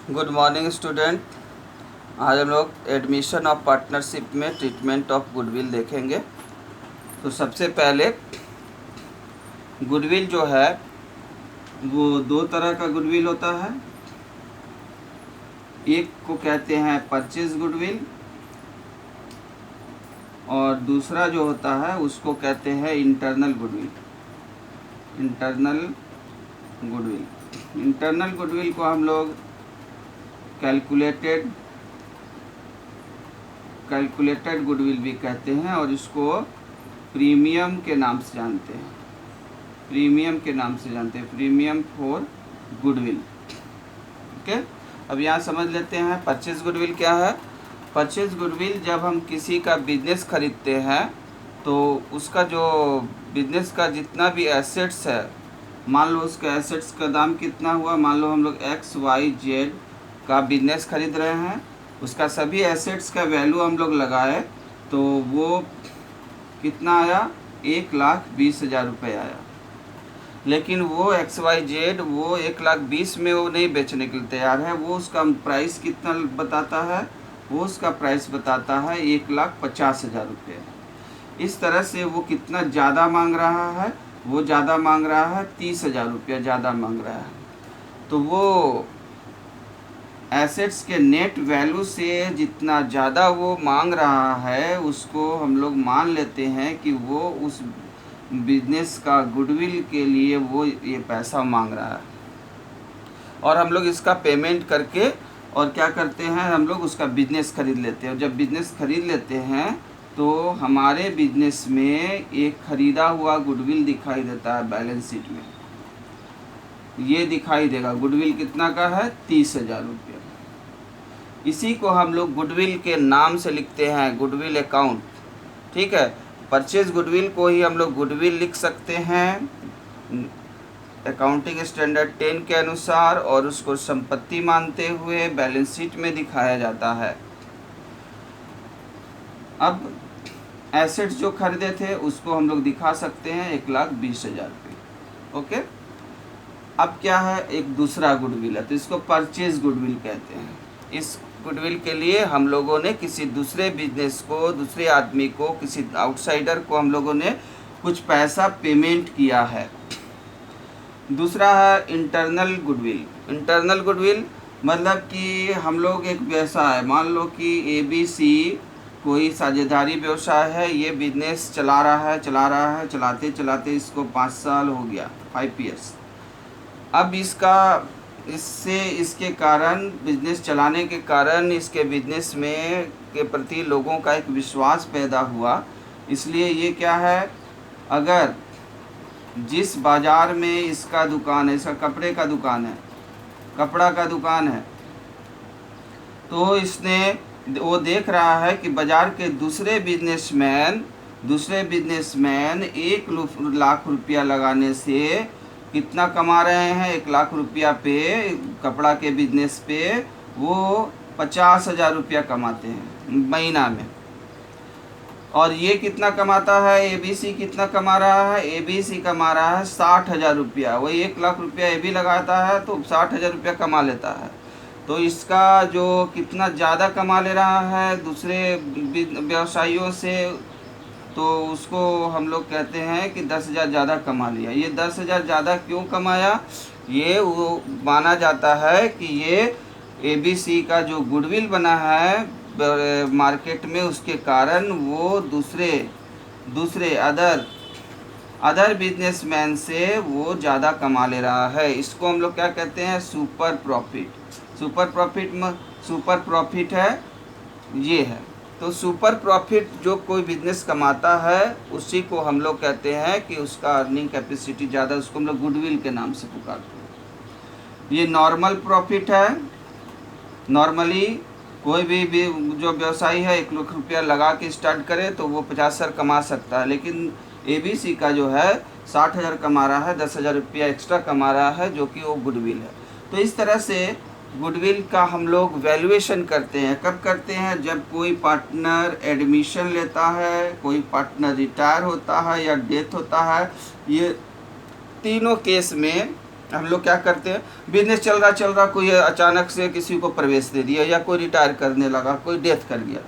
Good morning student. आज हम लोग एडमिशन ऑफ पार्टनरशिप में ट्रीटमेंट ऑफ गुडविल देखेंगे। तो सबसे पहले गुडविल जो है वो दो तरह का गुडविल होता है। एक को कहते हैं परचेज गुडविल और दूसरा जो होता है उसको कहते हैं इंटरनल गुडविल। इंटरनल गुडविल को हम लोग कैलकुलेटेड गुडविल भी कहते हैं और इसको प्रीमियम के नाम से जानते हैं। Premium for goodwill. ओके, अब यहाँ समझ लेते हैं परचेज गुडविल क्या है। परचेज गुडविल जब हम किसी का बिजनेस खरीदते हैं तो उसका जो बिजनेस का जितना भी एसेट्स है, मान लो उसका एसेट्स का दाम कितना हुआ, मान लो हम लोग XYZ का बिजनेस खरीद रहे हैं, उसका सभी एसेट्स का वैल्यू हम लोग लगाए तो वो कितना आया, 1,20,000 रुपये आया। लेकिन वो XYZ वो 1,20,000 में वो नहीं बेचने के लिए तैयार है। वो उसका प्राइस कितना बताता है, वो उसका प्राइस बताता है 1,50,000 रुपये। इस तरह से वो कितना ज़्यादा मांग रहा है, वो ज़्यादा मांग रहा है 30,000 रुपया ज़्यादा मांग रहा है। तो वो एसेट्स के नेट वैल्यू से जितना ज़्यादा वो मांग रहा है उसको हम लोग मान लेते हैं कि वो उस बिजनेस का गुडविल के लिए वो ये पैसा मांग रहा है। और हम लोग इसका पेमेंट करके और क्या करते हैं, हम लोग उसका बिजनेस खरीद लेते हैं। और जब बिजनेस खरीद लेते हैं तो हमारे बिजनेस में एक ख़रीदा हुआ गुडविल दिखाई देता है बैलेंस शीट में। ये दिखाई देगा गुडविल कितना का है, 30,000 रुपये। इसी को हम लोग गुडविल के नाम से लिखते हैं, गुडविल अकाउंट। ठीक है, परचेज गुडविल को ही हम लोग गुडविल लिख सकते हैं अकाउंटिंग स्टैंडर्ड 10 के अनुसार, और उसको संपत्ति मानते हुए बैलेंस शीट में दिखाया जाता है। अब एसेट्स जो खरीदे थे उसको हम लोग दिखा सकते हैं 1,20,000 रुपये। ओके, अब क्या है, एक दूसरा गुडविल है तो इसको परचेज गुडविल कहते हैं। इस गुडविल के लिए हम लोगों ने किसी दूसरे बिजनेस को, दूसरे आदमी को, किसी आउटसाइडर को हम लोगों ने कुछ पैसा पेमेंट किया है। दूसरा है इंटरनल गुडविल मतलब कि हम लोग एक व्यवसाय, मान लो कि ABC कोई साझेदारी व्यवसाय है, ये बिजनेस चला रहा है, चलाते चलाते इसको 5 साल हो गया, 5 ईयर्स। अब इसके कारण, बिजनेस चलाने के कारण इसके बिजनेस में के प्रति लोगों का एक विश्वास पैदा हुआ। इसलिए ये क्या है, अगर जिस बाज़ार में इसका दुकान है, इसका कपड़ा का दुकान है, तो इसने वो देख रहा है कि बाज़ार के दूसरे बिजनेसमैन 1,00,000 रुपया लगाने से कितना कमा रहे हैं, 1,00,000 रुपया पे कपड़ा के बिजनेस पे वो 50,000 रुपया कमाते हैं महीना में। और ये कितना कमाता है, ABC कितना कमा रहा है, ABC कमा रहा है 60,000 रुपया। वही 1,00,000 रुपया AB लगाता है तो 60,000 रुपया कमा लेता है। तो इसका जो कितना ज़्यादा कमा ले रहा है दूसरे व्यवसायियों से, तो उसको हम लोग कहते हैं कि 10,000 ज़्यादा कमा लिया। ये 10,000 ज़्यादा क्यों कमाया, ये वो माना जाता है कि ये ABC का जो गुडविल बना है मार्केट में, उसके कारण वो दूसरे अदर बिजनेसमैन से वो ज़्यादा कमा ले रहा है। इसको हम लोग क्या कहते हैं, सुपर प्रॉफिट है, ये है। तो सुपर प्रॉफिट जो कोई बिजनेस कमाता है उसी को हम लोग कहते हैं कि उसका अर्निंग कैपेसिटी ज़्यादा, उसको हम लोग गुडविल के नाम से पुकारते हैं। ये नॉर्मल प्रॉफिट है। नॉर्मली कोई भी जो व्यवसायी है 1,00,000 रुपया लगा के स्टार्ट करे तो वो 50,000 कमा सकता है। लेकिन ABC का जो है 60,000 कमा रहा है, 10,000 रुपया एक्स्ट्रा कमा रहा है, जो कि वो गुडविल है। तो इस तरह से गुडविल का हम लोग वैल्यूएशन करते हैं। कब करते हैं, जब कोई पार्टनर एडमिशन लेता है, कोई पार्टनर रिटायर होता है या डेथ होता है। ये तीनों केस में हम लोग क्या करते हैं, बिजनेस चल रहा कोई अचानक से किसी को प्रवेश दे दिया या कोई रिटायर करने लगा, कोई डेथ कर गया,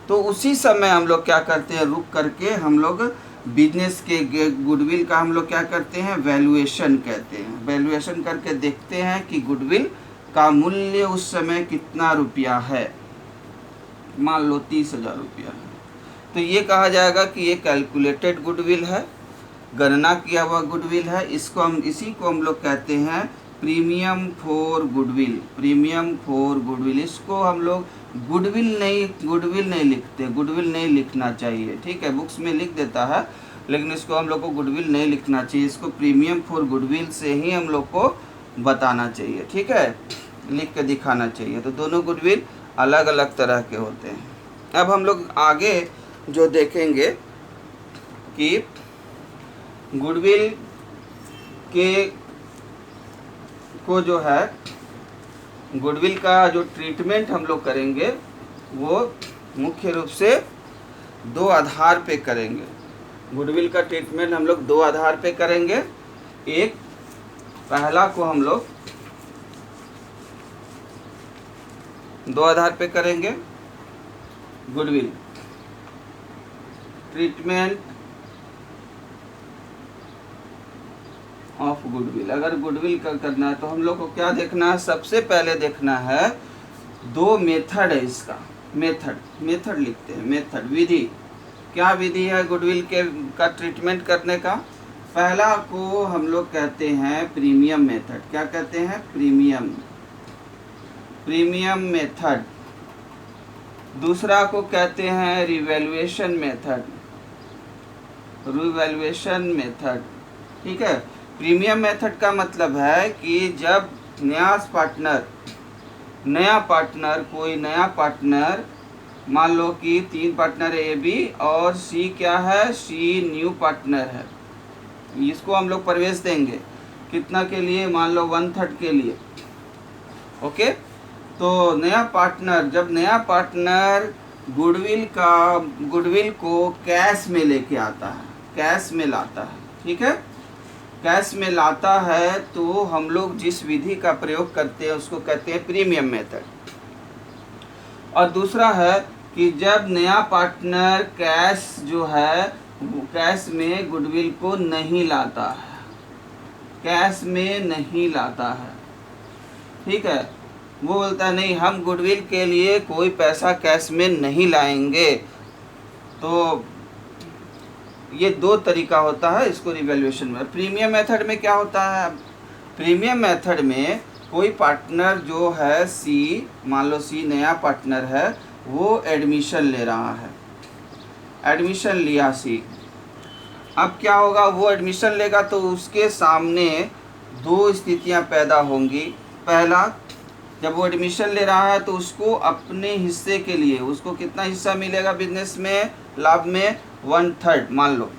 तो उसी समय हम लोग क्या करते हैं, रुक करके हम लोग बिजनेस के गुडविल का हम लोग क्या करते हैं, वैल्यूएशन कहते हैं। वैल्यूएशन करके देखते हैं कि गुडविल का मूल्य उस समय कितना रुपया है। मान लो 30,000 रुपया है, तो ये कहा जाएगा कि ये कैलकुलेटेड गुडविल है, गणना किया हुआ गुडविल है। इसी को हम लोग कहते हैं premium for goodwill. Premium for goodwill, इसको हम लोग गुडविल नहीं लिखते, गुडविल नहीं लिखना चाहिए, ठीक है, बुक्स में लिख देता है, लेकिन इसको हम लोग को गुडविल नहीं लिखना चाहिए, इसको प्रीमियम फॉर गुडविल से ही हम लोग को बताना चाहिए, ठीक है, लिख के दिखाना चाहिए। तो दोनों गुडविल अलग अलग तरह के होते हैं। अब हम लोग आगे जो देखेंगे कि गुडविल को जो है, गुडविल का जो ट्रीटमेंट हम लोग करेंगे वो मुख्य रूप से 2 आधार पे करेंगे। गुडविल का ट्रीटमेंट हम लोग 2 आधार पे करेंगे। एक पहला को हम लोग 2 आधार पे करेंगे, गुडविल ट्रीटमेंट ऑफ गुडविल। अगर गुडविल का करना है तो हम लोग को क्या देखना है, सबसे पहले देखना है 2 मेथड है इसका। मेथड लिखते हैं, मेथड विधि। क्या विधि है गुडविल का ट्रीटमेंट करने का? पहला को हम लोग कहते हैं प्रीमियम मेथड। क्या कहते हैं? Premium method. दूसरा को कहते हैं रिवैल्यूएशन मेथड। ठीक है, प्रीमियम मेथड का मतलब है कि जब कोई नया पार्टनर, मान लो कि 3 पार्टनर ए बी और सी क्या है, सी न्यू पार्टनर है, इसको हम लोग प्रवेश देंगे कितना के लिए, मान लो 1/3 के लिए। ओके, तो जब नया पार्टनर गुडविल को कैश में लेके आता है, कैश में लाता है, ठीक है, कैश में लाता है, तो हम लोग जिस विधि का प्रयोग करते हैं उसको कहते हैं प्रीमियम मेथड। और दूसरा है कि जब नया पार्टनर कैश में गुडविल को नहीं लाता है, ठीक है, वो बोलता है नहीं, हम गुडविल के लिए कोई पैसा कैश में नहीं लाएंगे। तो ये 2 तरीका होता है इसको रिवैल्यूएशन में। प्रीमियम मेथड में क्या होता है? प्रीमियम मेथड में कोई पार्टनर जो है सी, मान लो सी नया पार्टनर है, वो एडमिशन ले रहा है, एडमिशन लिया सी। अब क्या होगा, वो एडमिशन लेगा तो उसके सामने 2 स्थितियां पैदा होंगी। पहला, जब वो एडमिशन ले रहा है तो उसको अपने हिस्से के लिए उसको कितना हिस्सा मिलेगा बिजनेस में, लाभ में 1/3 मान लो,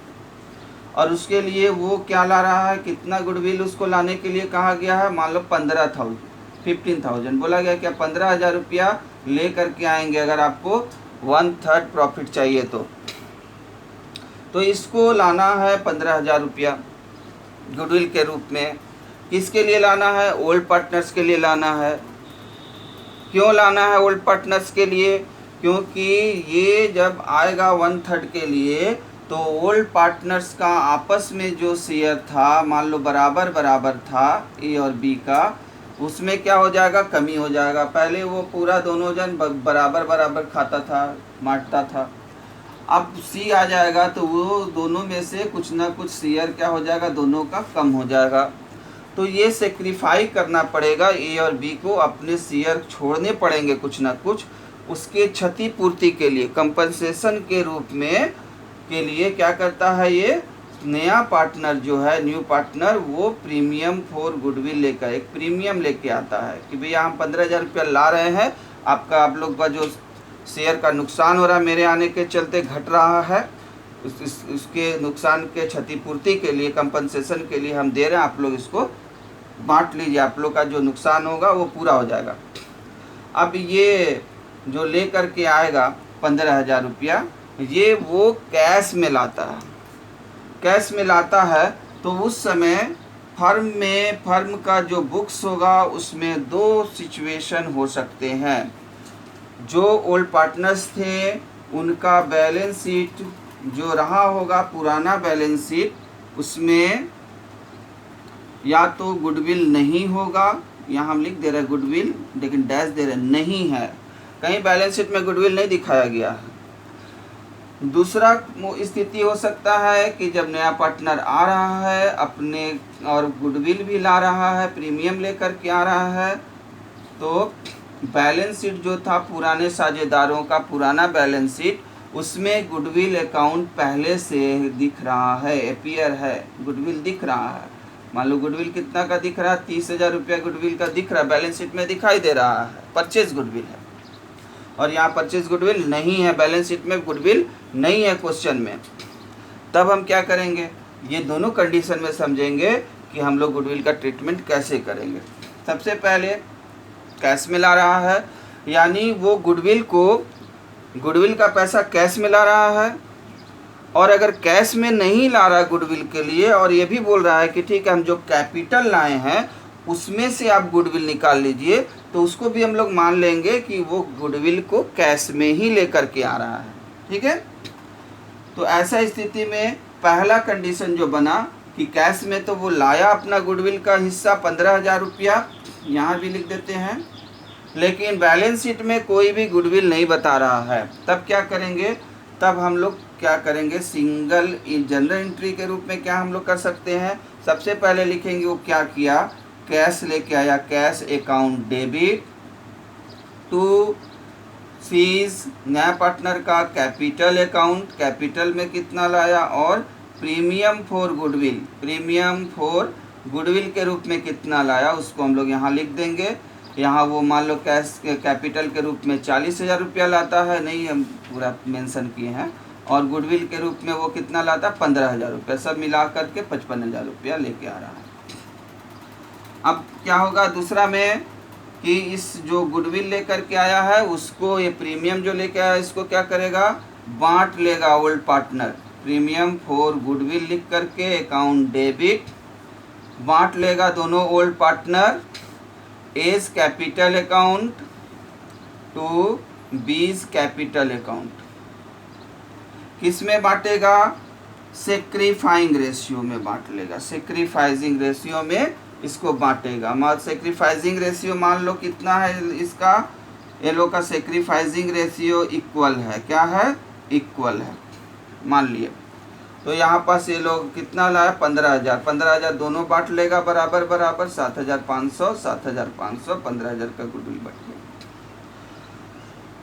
और उसके लिए वो क्या ला रहा है, कितना गुडविल उसको लाने के लिए कहा गया है, मान लो 15,000 बोला गया, क्या 15,000 रुपया ले करके आएंगे अगर आपको 1/3 प्रॉफिट चाहिए तो इसको लाना है 15,000 रुपया गुडविल के रूप में। किसके लिए लाना है? ओल्ड पार्टनर्स के लिए लाना है। क्यों लाना है ओल्ड पार्टनर्स के लिए? क्योंकि ये जब आएगा 1/3 के लिए तो ओल्ड पार्टनर्स का आपस में जो शेयर था, मान लो बराबर था ए और बी का, उसमें क्या हो जाएगा, कमी हो जाएगा। पहले वो पूरा दोनों जन बराबर खाता था, बांटता था। अब सी आ जाएगा तो वो दोनों में से कुछ ना कुछ शेयर क्या हो जाएगा, दोनों का कम हो जाएगा। तो ये सेक्रीफाई करना पड़ेगा, ए और बी को अपने शेयर छोड़ने पड़ेंगे कुछ ना कुछ, उसके क्षतिपूर्ति के लिए, कंपनसेशन के रूप में के लिए क्या करता है ये नया पार्टनर जो है, न्यू पार्टनर, वो प्रीमियम फॉर गुडविल लेकर एक प्रीमियम लेके आता है कि भैया हम 15,000 रुपया ला रहे हैं, आप लोग का जो शेयर का नुकसान हो रहा है मेरे आने के चलते घट रहा है, उसके नुकसान के क्षतिपूर्ति के लिए, कंपनसेशन के लिए हम दे रहे हैं, आप लोग इसको बांट लीजिए, आप लोग का जो नुकसान होगा वो पूरा हो जाएगा। अब ये जो ले करके आएगा 15,000 रुपया, ये वो कैश में लाता है। तो उस समय फर्म का जो बुक्स होगा उसमें दो सिचुएशन हो सकते हैं। जो ओल्ड पार्टनर्स थे उनका बैलेंस शीट जो रहा होगा पुराना बैलेंस शीट, उसमें या तो गुडविल नहीं होगा, यहाँ हम लिख दे रहे हैं गुडविल लेकिन डैश दे रहे नहीं है, कहीं बैलेंस शीट में गुडविल नहीं दिखाया गया है। दूसरा स्थिति हो सकता है कि जब नया पार्टनर आ रहा है अपने और गुडविल भी ला रहा है, प्रीमियम लेकर के आ रहा है, तो बैलेंस शीट जो था पुराने साझेदारों का पुराना बैलेंस शीट, उसमें गुडविल अकाउंट पहले से दिख रहा है, अपीयर है, गुडविल दिख रहा है। मान लो गुडविल कितना का दिख रहा है, 30,000 रुपया गुडविल का दिख रहा है, बैलेंस शीट में दिखाई दे रहा है, परचेज गुडविल है। और यहाँ परचेज गुडविल नहीं है, बैलेंस शीट में गुडविल नहीं है क्वेश्चन में। तब हम क्या करेंगे, ये दोनों कंडीशन में समझेंगे कि हम लोग गुडविल का ट्रीटमेंट कैसे करेंगे। सबसे पहले कैश में ला रहा है, यानी वो गुडविल का पैसा कैश में ला रहा है, और अगर कैश में नहीं ला रहा गुडविल के लिए और ये भी बोल रहा है कि ठीक है हम जो कैपिटल लाए हैं उसमें से आप गुडविल निकाल लीजिए, तो उसको भी हम लोग मान लेंगे कि वो गुडविल को कैश में ही लेकर के आ रहा है। ठीक है, तो ऐसा स्थिति में पहला कंडीशन जो बना कि कैश में तो वो लाया अपना गुडविल का हिस्सा 15,000 रुपया, यहाँ भी लिख देते हैं, लेकिन बैलेंस शीट में कोई भी गुडविल नहीं बता रहा है। तब क्या करेंगे, तब हम लोग क्या करेंगे, सिंगल जनरल एंट्री के रूप में क्या हम लोग कर सकते हैं, सबसे पहले लिखेंगे वो क्या किया, कैश लेके आया, cash account debit to C's नया पार्टनर का कैपिटल अकाउंट, कैपिटल में कितना लाया, और प्रीमियम फॉर गुडविल के रूप में कितना लाया उसको हम लोग यहाँ लिख देंगे। यहाँ वो मान लो कैश कैपिटल के रूप में 40,000 रुपया लाता है, नहीं हम पूरा मेंशन किए हैं, और गुडविल के रूप में वो कितना लाता है 15,000 रुपया, सब मिला करके 55,000 रुपया लेके आ रहा है। अब क्या होगा दूसरा में कि इस जो गुडविल लेकर के आया है उसको, ये प्रीमियम जो लेके आया इसको क्या करेगा, बांट लेगा old partner, premium for goodwill लिख करके अकाउंट डेबिट बांट लेगा दोनों old partner A's capital account to B's capital account. किस में बांटेगा, सेक्रीफाइंग रेशियो में बांट लेगा, सेक्रीफाइजिंग रेशियो में इसको बांटेगा। सेक्रीफाइजिंग रेशियो मान लो कितना है इसका, ये लोग का सेक्रीफाइजिंग रेशियो इक्वल है, क्या है, इक्वल है मान लिए। तो यहाँ पास ये लोग कितना लाया 15,000 दोनों बांट लेगा बराबर बराबर, 7,500 15,000 का गुडविल बट गया।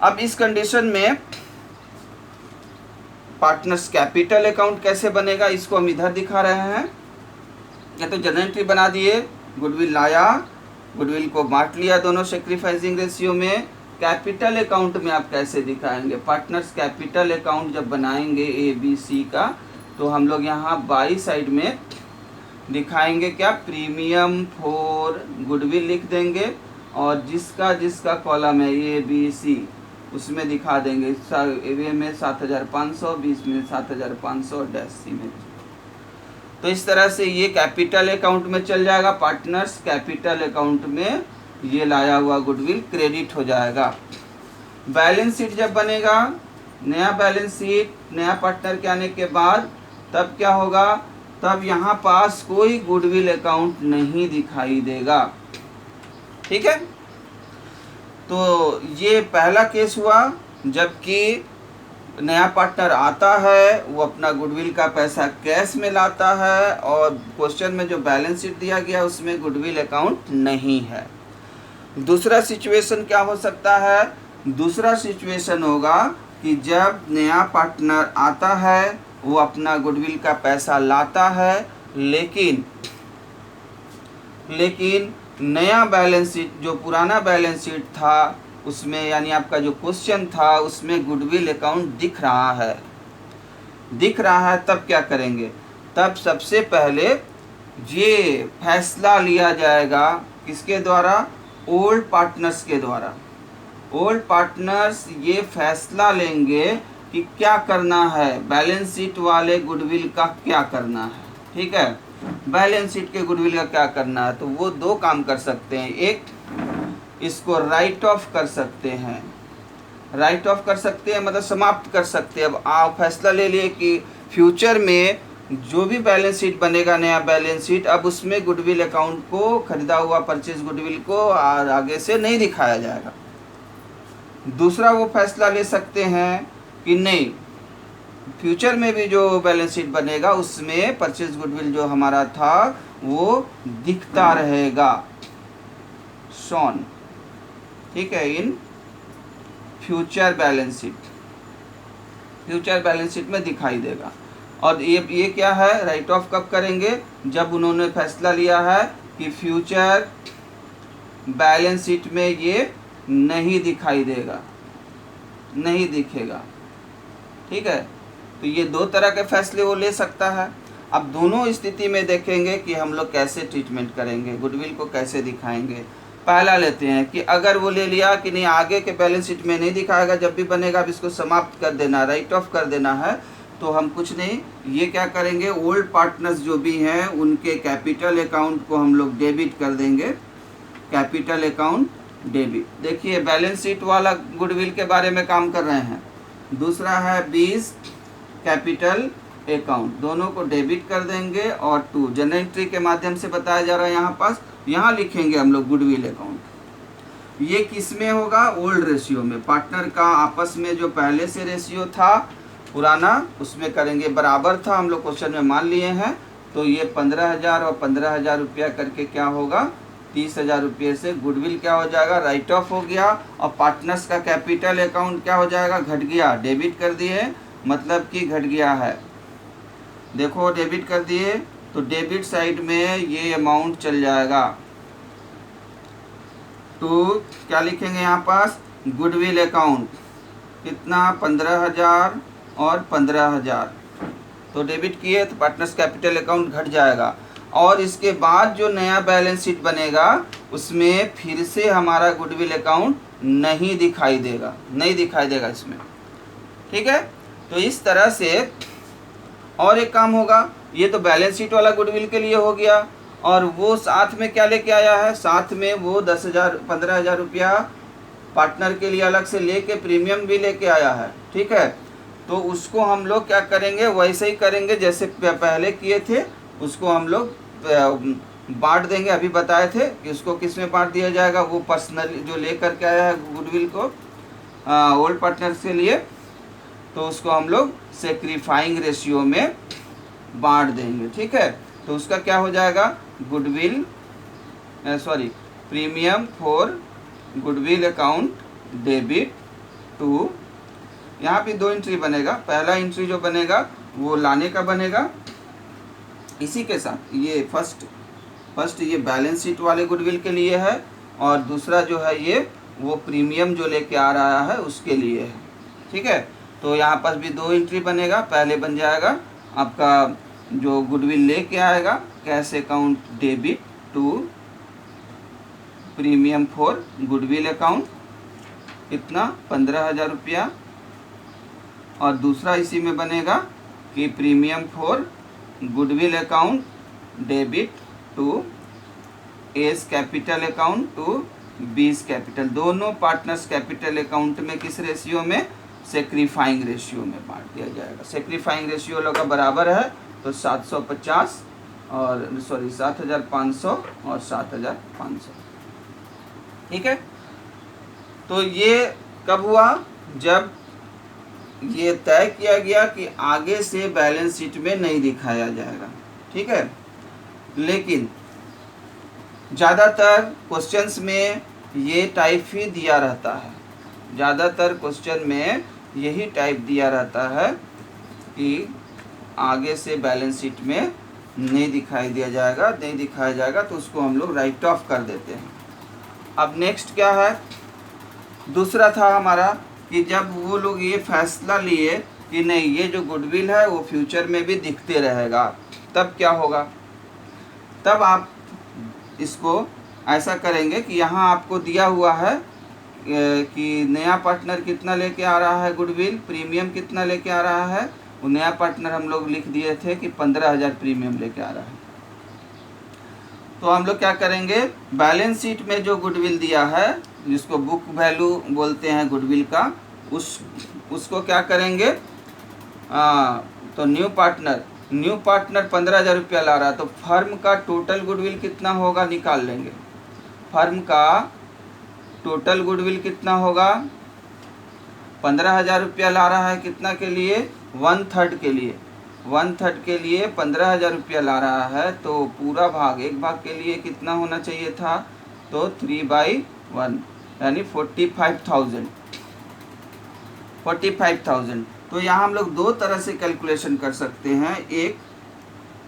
अब इस कंडीशन में पार्टनर्स कैपिटल अकाउंट कैसे बनेगा, इसको हम इधर दिखा रहे हैं। या तो जनरल एंट्री बना दिए, गुडविल लाया, गुडविल को बांट लिया दोनों सेक्रीफाइजिंग रेशियो में। कैपिटल अकाउंट में आप कैसे दिखाएंगे, पार्टनर्स कैपिटल अकाउंट जब बनाएंगे ABC का, तो हम लोग यहाँ बाई साइड में दिखाएंगे क्या, प्रीमियम फॉर गुडविल लिख देंगे, और जिसका कॉलम है ABC उसमें दिखा देंगे, ए में 7,500, बीच में 7,500 डैश सी में। तो इस तरह से ये कैपिटल अकाउंट में चल जाएगा, पार्टनर्स कैपिटल अकाउंट में ये लाया हुआ गुडविल क्रेडिट हो जाएगा। बैलेंस शीट जब बनेगा, नया बैलेंस शीट नया पार्टनर के आने के बाद, तब क्या होगा, तब यहाँ पास कोई गुडविल अकाउंट नहीं दिखाई देगा। ठीक है, तो ये पहला केस हुआ, जबकि नया पार्टनर आता है वो अपना गुडविल का पैसा कैश में लाता है, और क्वेश्चन में जो बैलेंस शीट दिया गया उसमें गुडविल अकाउंट नहीं है। दूसरा सिचुएशन क्या हो सकता है, दूसरा सिचुएशन होगा कि जब नया पार्टनर आता है वो अपना गुडविल का पैसा लाता है, लेकिन नया बैलेंस शीट जो पुराना बैलेंस शीट था उसमें, यानी आपका जो क्वेश्चन था उसमें गुडविल अकाउंट दिख रहा है, तब क्या करेंगे, तब सबसे पहले ये फैसला लिया जाएगा किसके द्वारा, ओल्ड पार्टनर्स के द्वारा। ओल्ड पार्टनर्स ये फैसला लेंगे कि क्या करना है, बैलेंस शीट वाले गुडविल का क्या करना है। ठीक है, बैलेंस शीट के गुडविल का क्या करना है, तो वो दो काम कर सकते हैं। एक, इसको राइट ऑफ कर सकते हैं, राइट ऑफ कर सकते हैं मतलब समाप्त कर सकते हैं। अब आप फैसला ले लिए कि फ्यूचर में जो भी बैलेंस शीट बनेगा, नया बैलेंस शीट, अब उसमें गुडविल अकाउंट को, खरीदा हुआ परचेज गुडविल को आगे से नहीं दिखाया जाएगा। दूसरा, वो फैसला ले सकते हैं कि नहीं, फ्यूचर में भी जो बैलेंस शीट बनेगा उसमें परचेज गुडविल जो हमारा था वो दिखता रहेगा, शॉन, ठीक है, in future balance sheet, future balance sheet में दिखाई देगा। और ये क्या है, राइट ऑफ कब करेंगे, जब उन्होंने फैसला लिया है कि फ्यूचर बैलेंस शीट में ये नहीं दिखाई देगा, नहीं दिखेगा, ठीक है। तो ये दो तरह के फैसले वो ले सकता है। अब दोनों स्थिति में देखेंगे कि हम लोग कैसे ट्रीटमेंट करेंगे, गुडविल को कैसे दिखाएंगे। पहला लेते हैं कि अगर वो ले लिया कि नहीं, आगे के बैलेंस शीट में नहीं दिखाएगा, जब भी बनेगा अब इसको समाप्त कर देना, राइट ऑफ कर देना है, तो हम कुछ नहीं, ये क्या करेंगे, ओल्ड पार्टनर्स जो भी हैं उनके कैपिटल अकाउंट को हम लोग डेबिट कर देंगे, कैपिटल अकाउंट डेबिट। देखिए बैलेंस शीट वाला गुडविल के बारे में काम कर रहे हैं। दूसरा है 20 कैपिटल अकाउंट, दोनों को डेबिट कर देंगे। और 2 जनरल एंट्री के माध्यम से बताया जा रहा है यहाँ पास, यहाँ लिखेंगे हम लोग गुडविल अकाउंट। ये किस में होगा, ओल्ड रेशियो में, पार्टनर का आपस में जो पहले से रेशियो था पुराना, उसमें करेंगे। बराबर था, हम लोग क्वेश्चन में मान लिए हैं। तो ये 15,000 और 15,000 रुपया करके क्या होगा, 30,000 रुपये से गुडविल क्या हो जाएगा, राइट ऑफ हो गया। और पार्टनर्स का कैपिटल अकाउंट क्या हो जाएगा, घट गया, डेबिट कर दिए, मतलब कि घट गया है। देखो डेबिट कर दिए तो डेबिट साइड में ये अमाउंट चल जाएगा। तो क्या लिखेंगे यहाँ पास, गुडविल अकाउंट कितना, 15,000 और 15,000, तो डेबिट किए तो पार्टनर्स कैपिटल अकाउंट घट जाएगा। और इसके बाद जो नया बैलेंस शीट बनेगा उसमें फिर से हमारा गुडविल अकाउंट नहीं दिखाई देगा, नहीं दिखाई देगा इसमें, ठीक है। तो इस तरह से और एक काम होगा, ये तो बैलेंस शीट वाला गुडविल के लिए हो गया। और वो साथ में क्या लेके आया है, साथ में वो 10,000 15,000 रुपया पार्टनर के लिए अलग से लेके प्रीमियम भी लेके आया है, ठीक है। तो उसको हम लोग क्या करेंगे, वैसे ही करेंगे जैसे पहले किए थे, उसको हम लोग बांट देंगे। अभी बताए थे कि उसको किस में बांट दिया जाएगा, वो पर्सनली जो लेकर के आया है गुडविल को ओल्ड पार्टनर्स के लिए, तो उसको हम लोग सेक्रीफाइंग रेशियो में बांट देंगे, ठीक है। तो उसका क्या हो जाएगा, goodwill premium for goodwill account debit to, यहाँ पे 2 एंट्री बनेगा। पहला एंट्री जो बनेगा वो लाने का बनेगा, इसी के साथ ये फर्स्ट ये बैलेंस शीट वाले गुडविल के लिए है, और दूसरा जो है ये वो प्रीमियम जो लेके आ रहा है उसके लिए है, ठीक है। तो यहाँ पास भी 2 एंट्री बनेगा। पहले बन जाएगा आपका जो गुडविल लेके आएगा, cash account debit to premium for goodwill account, इतना 15,000 रुपया। और दूसरा इसी में बनेगा कि premium for goodwill account debit to A's capital account to B's capital. दोनों पार्टनर्स कैपिटल अकाउंट में किस रेशियो में, सेक्रीफाइंग रेशियो में बांट दिया जाएगा। सेक्रीफाइंग रेशियो लोग का बराबर है तो 750 और 7,500 और 7,500, ठीक है। तो ये कब हुआ, जब ये तय किया गया कि आगे से बैलेंस शीट में नहीं दिखाया जाएगा, ठीक है। लेकिन ज़्यादातर क्वेश्चंस में ये टाइप ही दिया रहता है, ज़्यादातर क्वेश्चन में यही टाइप दिया रहता है कि आगे से बैलेंस शीट में नहीं दिखाई दिया जाएगा, नहीं दिखाया जाएगा, तो उसको हम लोग राइट ऑफ कर देते हैं। अब नेक्स्ट क्या है, दूसरा था हमारा कि जब वो लोग ये फैसला लिए कि नहीं ये जो गुडविल है वो फ्यूचर में भी दिखते रहेगा, तब क्या होगा, तब आप इसको ऐसा करेंगे कि यहाँ आपको दिया हुआ है कि नया पार्टनर कितना लेके आ रहा है गुडविल, प्रीमियम कितना लेके आ रहा है। वो नया पार्टनर हम लोग लिख दिए थे कि 15,000 प्रीमियम लेके आ रहा है, तो हम लोग क्या करेंगे, बैलेंस शीट में जो गुडविल दिया है, जिसको बुक वैल्यू बोलते हैं गुडविल का, उसको क्या करेंगे, तो न्यू पार्टनर 15,000 रुपया ला रहा है, तो फर्म का टोटल गुडविल कितना होगा निकाल लेंगे। फर्म का टोटल गुडविल कितना होगा, 15,000 रुपया ला रहा है, कितना के लिए, 1/3 के लिए, 1/3 के लिए 15,000 रुपया ला रहा है, तो पूरा भाग, एक भाग के लिए कितना होना चाहिए था, तो 3/1 यानी 45,000। तो यहाँ हम लोग दो तरह से कैलकुलेशन कर सकते हैं। एक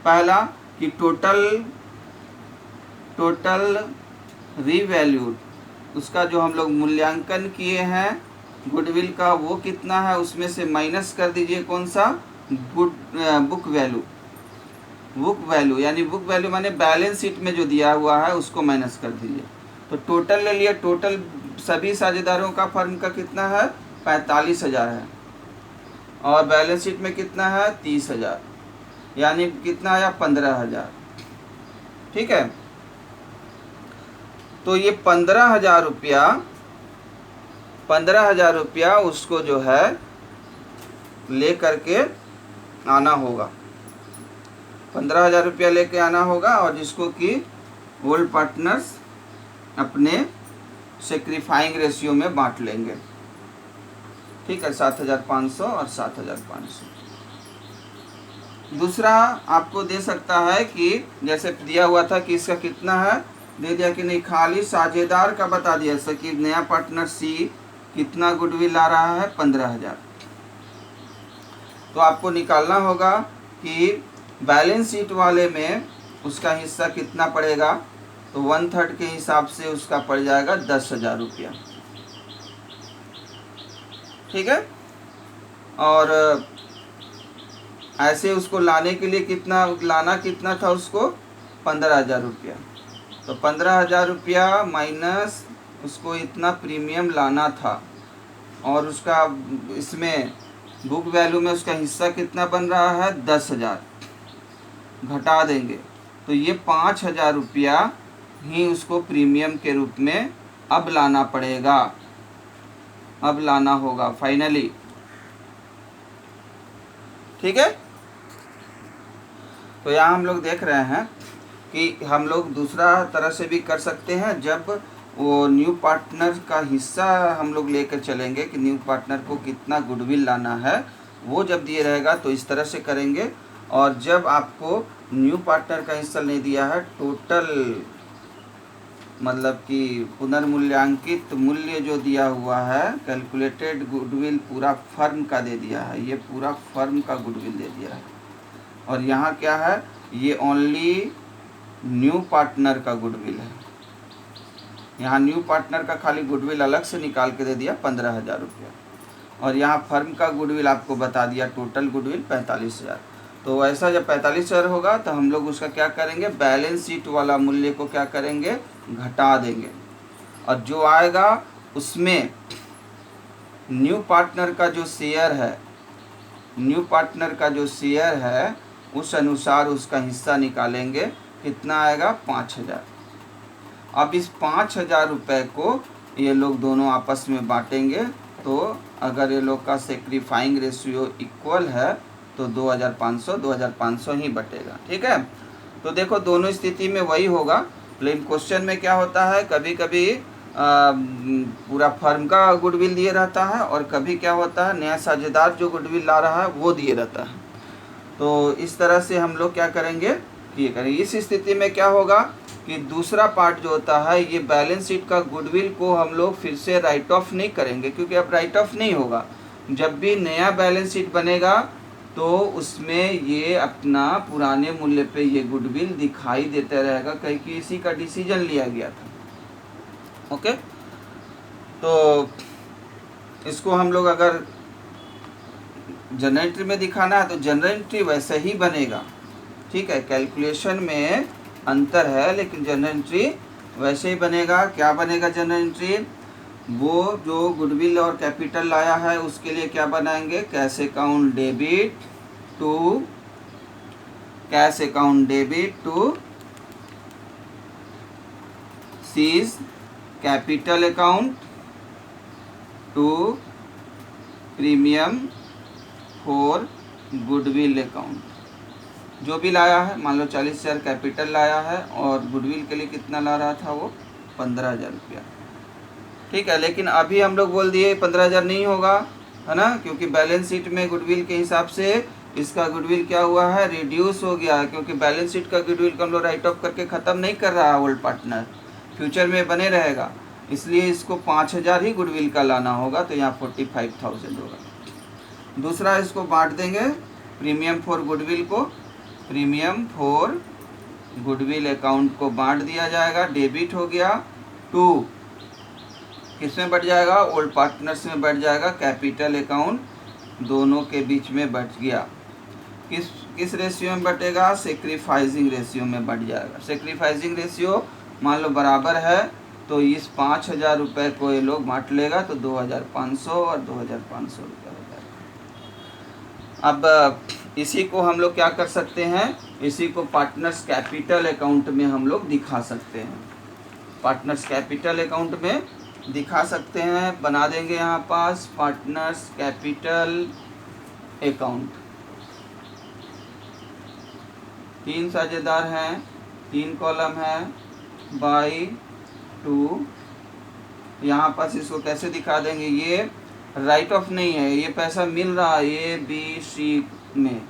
पहला कि टोटल रीवैल्यूड, उसका जो हम लोग मूल्यांकन किए हैं गुडविल का, वो कितना है, उसमें से माइनस कर दीजिए कौन सा, बुक वैल्यू, यानी बुक वैल्यू माने बैलेंस शीट में जो दिया हुआ है उसको माइनस कर दीजिए। तो टोटल ले लिया, टोटल सभी साझेदारों का फर्म का कितना है, 45,000 है, और बैलेंस शीट में कितना है, 30,000, यानी कितना आया, 15,000। ठीक है, तो ये 15,000 रुपया उसको जो है ले करके आना होगा, 15,000 रुपया लेके आना होगा, और जिसको कि ओल्ड पार्टनर्स अपने सेक्रीफाइंग रेशियो में बांट लेंगे। ठीक है, 7,500 और 7,500। दूसरा आपको दे सकता है कि जैसे दिया हुआ था कि इसका कितना है, दे दिया कि नहीं, खाली साझेदार का बता दिया, जैसे कि नया पार्टनर सी कितना गुडविल ला रहा है, 15,000। तो आपको निकालना होगा कि बैलेंस शीट वाले में उसका हिस्सा कितना पड़ेगा, तो 1/3 के हिसाब से उसका पड़ जाएगा 10,000 रुपया। ठीक है, और ऐसे उसको लाने के लिए कितना था उसको, 15,000 रुपया। तो 15,000 रुपया माइनस उसको इतना प्रीमियम लाना था, और उसका इसमें बुक वैल्यू में उसका हिस्सा कितना बन रहा है, 10,000, घटा देंगे तो ये 5,000 रुपया ही उसको प्रीमियम के रूप में अब लाना पड़ेगा, अब लाना होगा फाइनली। ठीक है, तो यहाँ हम लोग देख रहे हैं कि हम लोग दूसरा तरह से भी कर सकते हैं। जब वो न्यू पार्टनर का हिस्सा हम लोग लेकर चलेंगे कि न्यू पार्टनर को कितना गुडविल लाना है, वो जब दिए रहेगा तो इस तरह से करेंगे। और जब आपको न्यू पार्टनर का हिस्सा नहीं दिया है, टोटल मतलब कि पुनर्मूल्यांकित मूल्य जो दिया हुआ है, कैलकुलेटेड गुडविल पूरा फर्म का दे दिया है, ये पूरा फर्म का गुडविल दे दिया है। और यहाँ क्या है, ये ओनली न्यू पार्टनर का गुडविल है। यहाँ न्यू पार्टनर का खाली गुडविल अलग से निकाल के दे दिया 15,000 रुपया, और यहाँ फर्म का गुडविल आपको बता दिया, टोटल गुडविल 45,000। तो ऐसा जब 45,000 होगा तो हम लोग उसका क्या करेंगे, बैलेंस शीट वाला मूल्य को क्या करेंगे, घटा देंगे, और जो आएगा उसमें न्यू पार्टनर का जो शेयर है, उस अनुसार उसका हिस्सा निकालेंगे, कितना आएगा, 5,000। अब इस 5,000 रुपये को ये लोग दोनों आपस में बांटेंगे। तो अगर ये लोग का सेक्रीफाइंग रेशियो इक्वल है तो 2,500 ही बटेगा। ठीक है, तो देखो दोनों स्थिति में वही होगा, लेकिन क्वेश्चन में क्या होता है, कभी कभी पूरा फर्म का गुडविल दिए रहता है, और कभी क्या होता है, नया साझेदार जो गुडविल ला रहा है वो दिए रहता है। तो इस तरह से हम लोग क्या करेंगे कि ये करेंगे। इस स्थिति में क्या होगा कि दूसरा पार्ट जो होता है, ये बैलेंस शीट का गुडविल को हम लोग फिर से राइट ऑफ नहीं करेंगे, क्योंकि अब राइट ऑफ नहीं होगा। जब भी नया बैलेंस शीट बनेगा तो उसमें ये अपना पुराने मूल्य पे ये गुडविल दिखाई देता रहेगा, कहीं कि इसी का डिसीजन लिया गया था। ओके, तो इसको हम लोग अगर जनरल एंट्री में दिखाना है तो जनरल एंट्री वैसे ही बनेगा। ठीक है, कैलकुलेशन में अंतर है, लेकिन जनरल एंट्री वैसे ही बनेगा। क्या बनेगा जनरल एंट्री, वो जो गुडविल और कैपिटल लाया है उसके लिए क्या बनाएंगे, cash account debit to A's capital account to premium for goodwill account. जो भी लाया है, मान लो 40,000 कैपिटल लाया है और गुडविल के लिए कितना ला रहा था वो 15,000 रुपया, ठीक है। लेकिन अभी हम लोग बोल दिए 15,000 नहीं होगा, है ना, क्योंकि बैलेंस शीट में गुडविल के हिसाब से इसका गुडविल क्या हुआ है, रिड्यूस हो गया है, क्योंकि बैलेंस शीट का गुडविल को हम लोग राइट ऑफ करके ख़त्म नहीं कर रहा है ओल्ड पार्टनर, फ्यूचर में बने रहेगा, इसलिए इसको 5,000 ही गुडविल का लाना होगा, तो यहाँ 45,000 होगा। दूसरा इसको बांट देंगे प्रीमियम फॉर गुडविल को, प्रीमियम फॉर गुडविल अकाउंट को बांट दिया जाएगा, डेबिट हो गया, टू किस में बढ़ जाएगा, ओल्ड पार्टनर्स में बढ़ जाएगा, कैपिटल अकाउंट दोनों के बीच में बढ़ गया। किस रेशियो में बटेगा, सेक्रीफाइसिंग रेशियो में बढ़ जाएगा। सेक्रीफाइसिंग रेशियो मान लो बराबर है, तो इस 5,000 रुपये को ये लोग बांट लेगा, तो 2,500 और 2,500 रुपये हो जाएगा। अब इसी को हम लोग क्या कर सकते हैं, इसी को पार्टनर्स कैपिटल अकाउंट में हम लोग दिखा सकते हैं, पार्टनर्स कैपिटल अकाउंट में दिखा सकते हैं। बना देंगे यहाँ पास पार्टनर्स कैपिटल अकाउंट। 3 साझेदार हैं, 3 कॉलम है, बाई 2। यहाँ पास इसको कैसे दिखा देंगे, ये राइट ऑफ नहीं है, ये पैसा मिल रहा है ए बी सी में,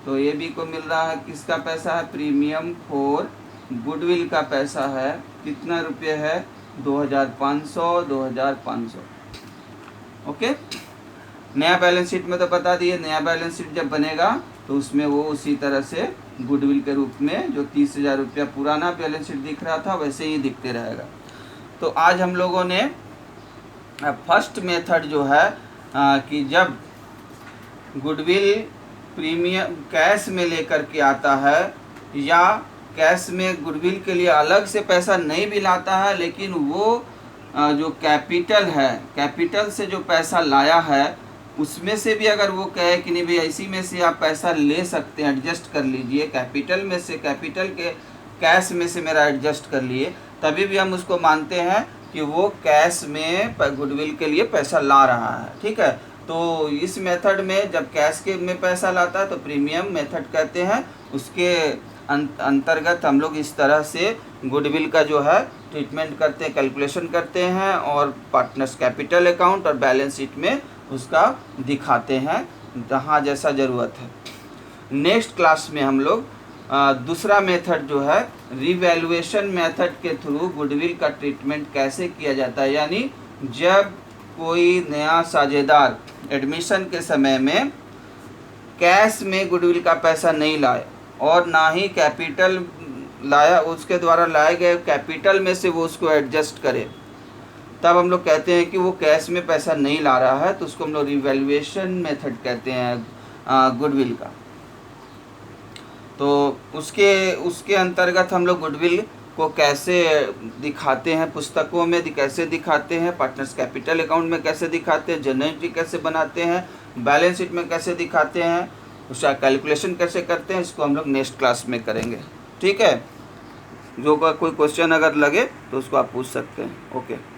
तो ए बी को मिल रहा है, किसका पैसा है, प्रीमियम फॉर गुडविल का पैसा है, कितना रुपये है, 2,500। ओके, नया बैलेंस शीट में तो बता दिए, नया बैलेंस शीट जब बनेगा तो उसमें वो उसी तरह से गुडविल के रूप में जो 30,000 रुपया पुराना बैलेंस शीट दिख रहा था वैसे ही दिखते रहेगा। तो आज हम लोगों ने फर्स्ट मेथड जो है कि जब गुडविल प्रीमियम कैश में लेकर के आता है, या कैश में गुडविल के लिए अलग से पैसा नहीं भी लाता है, लेकिन वो जो कैपिटल है, कैपिटल से जो पैसा लाया है उसमें से भी अगर वो कहे कि नहीं भाई इसी में से आप पैसा ले सकते हैं, एडजस्ट कर लीजिए, कैपिटल में से, कैपिटल के कैश में से मेरा एडजस्ट कर लिए, तभी भी हम उसको मानते हैं कि वो कैश में गुडविल के लिए पैसा ला रहा है, ठीक है। तो इस मेथड में जब कैश के में पैसा लाता है तो प्रीमियम मेथड कहते हैं, उसके अंतर्गत हम लोग इस तरह से गुडविल का जो है ट्रीटमेंट करते हैं, कैलकुलेशन करते हैं, और पार्टनर्स कैपिटल अकाउंट और बैलेंस शीट में उसका दिखाते हैं जहाँ जैसा ज़रूरत है। नेक्स्ट क्लास में हम लोग दूसरा मेथड जो है रिवैल्यूएशन मेथड के थ्रू गुडविल का ट्रीटमेंट कैसे किया जाता है, यानी जब कोई नया साझेदार एडमिशन के समय में कैश में गुडविल का पैसा नहीं लाए और ना ही कैपिटल लाया, उसके द्वारा लाए गए कैपिटल में से वो उसको एडजस्ट करे, तब हम लोग कहते हैं कि वो कैश में पैसा नहीं ला रहा है, तो उसको हम लोग रिवैल्यूएशन मेथड कहते हैं गुडविल का। तो उसके अंतर्गत हम लोग गुडविल को कैसे दिखाते हैं, पुस्तकों में कैसे दिखाते हैं, पार्टनर्स कैपिटल अकाउंट में कैसे दिखाते हैं, जर्नल एंट्री कैसे बनाते हैं, बैलेंस शीट में कैसे दिखाते हैं, उसका कैलकुलेशन कैसे करते हैं, इसको हम लोग नेक्स्ट क्लास में करेंगे, ठीक है। जो कोई क्वेश्चन अगर लगे तो उसको आप पूछ सकते हैं। ओके।